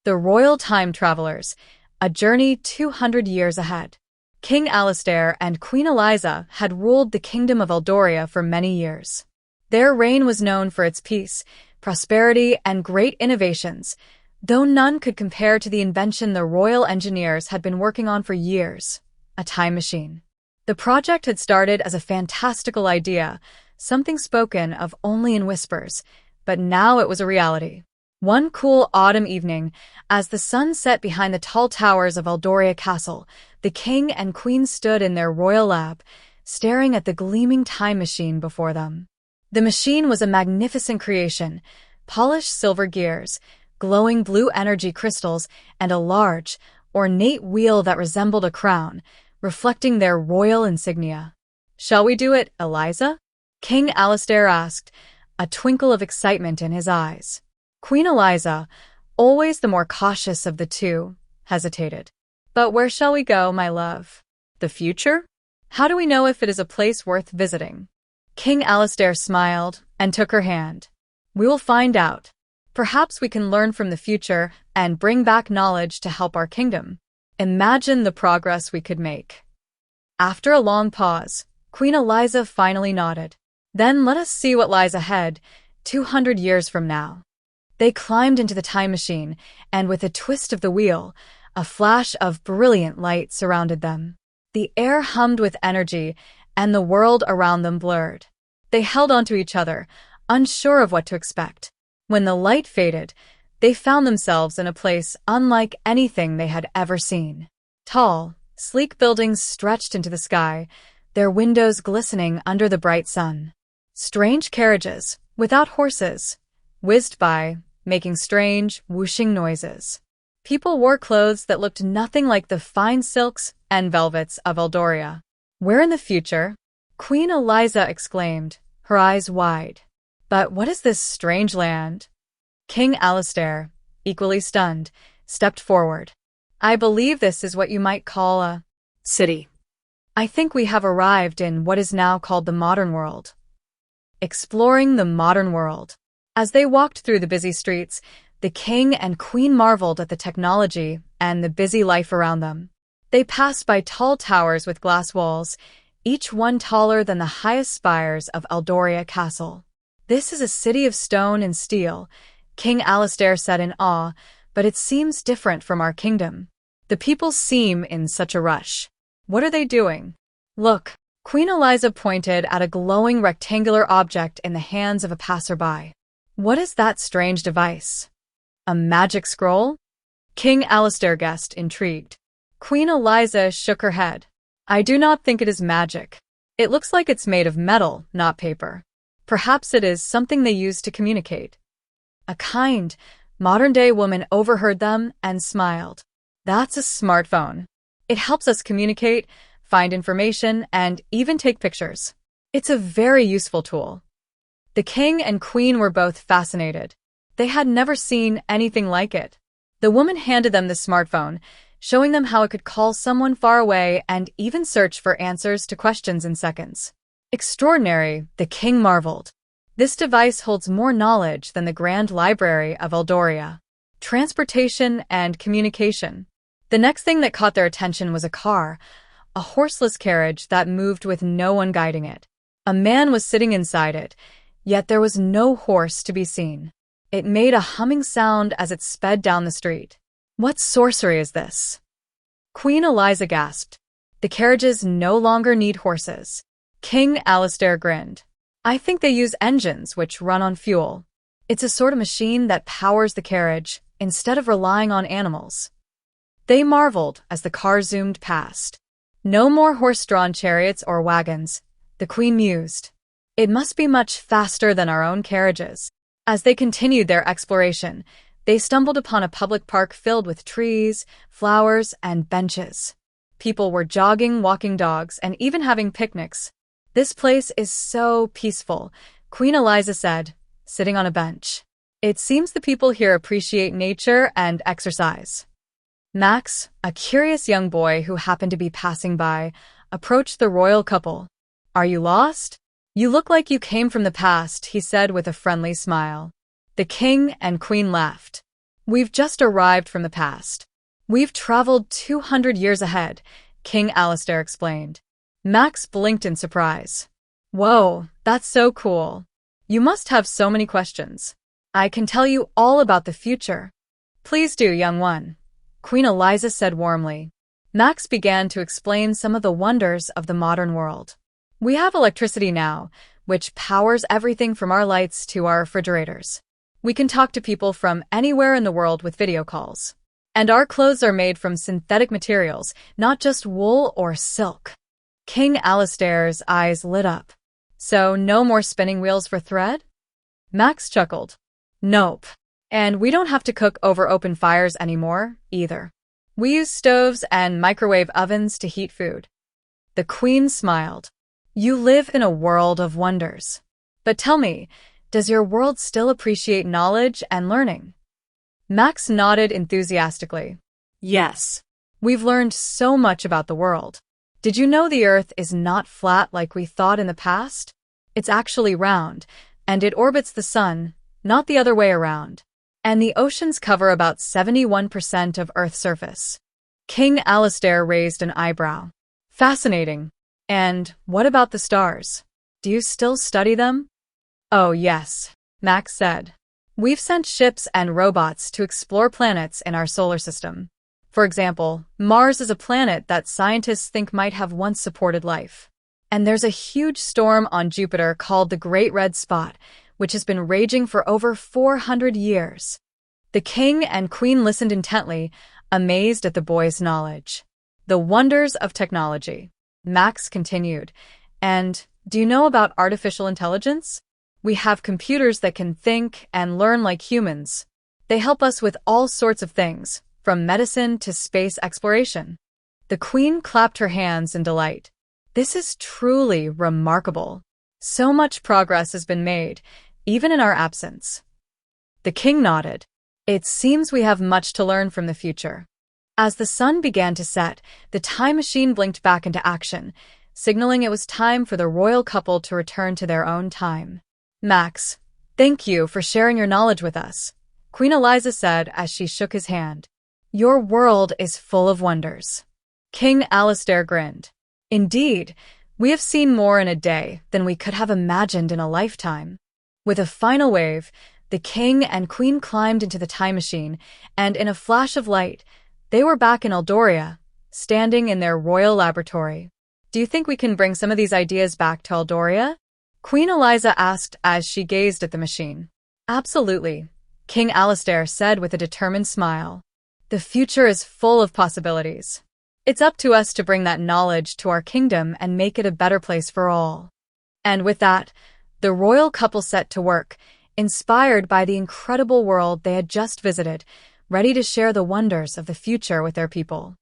The Royal Time Travelers, a journey 200 years ahead. King Alistair and Queen Eliza had ruled the Kingdom of Eldoria for many years. Their reign was known for its peace, prosperity, and great innovations, though none could compare to the invention the royal engineers had been working on for years: a time machine. The project had started as a fantastical idea, something spoken of only in whispers, but now it was a reality. One cool autumn evening, as the sun set behind the tall towers of Eldoria Castle, the king and queen stood in their royal lab, staring at the gleaming time machine before them. The machine was a magnificent creation: polished silver gears, glowing blue energy crystals, and a large, ornate wheel that resembled a crown, reflecting their royal insignia. "Shall we do it, Eliza?" King Alistair asked, a twinkle of excitement in his eyes. Queen Eliza, always the more cautious of the two, hesitated. "But where shall we go, my love? The future? How do we know if it is a place worth visiting?" King Alistair smiled and took her hand. "We will find out. Perhaps we can learn from the future and bring back knowledge to help our kingdom. Imagine the progress we could make." After a long pause, Queen Eliza finally nodded. "Then let us see what lies ahead, 200 years from now." They climbed into the time machine, and with a twist of the wheel, a flash of brilliant light surrounded them. The air hummed with energy, and the world around them blurred. They held onto each other, unsure of what to expect. When the light faded, they found themselves in a place unlike anything they had ever seen. Tall, sleek buildings stretched into the sky, their windows glistening under the bright sun. Strange carriages, without horses, whizzed by, making strange, whooshing noises. People wore clothes that looked nothing like the fine silks and velvets of Eldoria. "We're in the future," Queen Eliza exclaimed, her eyes wide. "But what is this strange land?" King Alistair, equally stunned, stepped forward. "I believe this is what you might call a city. I think we have arrived in what is now called the modern world." Exploring the modern world. As they walked through the busy streets, the king and queen marveled at the technology and the busy life around them. They passed by tall towers with glass walls, each one taller than the highest spires of Eldoria Castle. "This is a city of stone and steel," King Alistair said in awe, "but it seems different from our kingdom. The people seem in such a rush. What are they doing?" "Look," Queen Eliza pointed at a glowing rectangular object in the hands of a passerby. "What is that strange device? A magic scroll?" King Alistair guessed, intrigued. Queen Eliza shook her head. "I do not think it is magic. It looks like it's made of metal, not paper. Perhaps it is something they use to communicate." A kind, modern-day woman overheard them and smiled. "That's a smartphone. It helps us communicate, find information, and even take pictures. It's a very useful tool." The king and queen were both fascinated. They had never seen anything like it. The woman handed them the smartphone, showing them how it could call someone far away and even search for answers to questions in seconds. "Extraordinary," the king marveled. "This device holds more knowledge than the Grand Library of Eldoria." Transportation and communication. The next thing that caught their attention was a car, a horseless carriage that moved with no one guiding it. A man was sitting inside it, yet there was no horse to be seen. It made a humming sound as it sped down the street. "What sorcery is this?" Queen Eliza gasped. "The carriages no longer need horses." King Alistair grinned. "I think they use engines which run on fuel. It's a sort of machine that powers the carriage instead of relying on animals." They marveled as the car zoomed past. "No more horse-drawn chariots or wagons," the queen mused. "It must be much faster than our own carriages." As they continued their exploration, they stumbled upon a public park filled with trees, flowers, and benches. People were jogging, walking dogs, and even having picnics. "This place is so peaceful," Queen Eliza said, sitting on a bench. "It seems the people here appreciate nature and exercise." Max, a curious young boy who happened to be passing by, approached the royal couple. "Are you lost? You look like you came from the past," he said with a friendly smile. The king and queen laughed. We've just arrived from the past. We've traveled 200 years ahead, King Alistair explained. Max blinked in surprise. Whoa, that's so cool. You must have so many questions. I can tell you all about the future. Please do, young one, Queen Eliza said warmly. Max began to explain some of the wonders of the modern world. We have electricity now, which powers everything from our lights to our refrigerators. We can talk to people from anywhere in the world with video calls. And our clothes are made from synthetic materials, not just wool or silk. King Alistair's eyes lit up. So no more spinning wheels for thread? Max chuckled. Nope. And we don't have to cook over open fires anymore, either. We use stoves and microwave ovens to heat food. The Queen smiled. You live in a world of wonders. But tell me, does your world still appreciate knowledge and learning? Max nodded enthusiastically. Yes. We've learned so much about the world. Did you know the Earth is not flat like we thought in the past? It's actually round, and it orbits the sun, not the other way around. And the oceans cover about 71% of Earth's surface. King Alistair raised an eyebrow. Fascinating. And what about the stars? Do you still study them? Oh, yes, Max said. We've sent ships and robots to explore planets in our solar system. For example, Mars is a planet that scientists think might have once supported life. And there's a huge storm on Jupiter called the Great Red Spot, which has been raging for over 400 years. The king and queen listened intently, amazed at the boy's knowledge. The wonders of technology. Max continued. And do you know about artificial intelligence? We have computers that can think and learn like humans. They help us with all sorts of things, from medicine to space exploration. The queen clapped her hands in delight. This is truly remarkable. So much progress has been made, even in our absence. The king nodded. It seems we have much to learn from the future. As the sun began to set, the time machine blinked back into action, signaling it was time for the royal couple to return to their own time. Max, thank you for sharing your knowledge with us, Queen Eliza said as she shook his hand. Your world is full of wonders. King Alistair grinned. Indeed, we have seen more in a day than we could have imagined in a lifetime. With a final wave, the king and queen climbed into the time machine, and in a flash of light, they were back in Eldoria, standing in their royal laboratory. Do you think we can bring some of these ideas back to Eldoria? Queen Eliza asked as she gazed at the machine. Absolutely, King Alistair said with a determined smile. The future is full of possibilities. It's up to us to bring that knowledge to our kingdom and make it a better place for all. And with that, the royal couple set to work, inspired by the incredible world they had just visited, ready to share the wonders of the future with their people.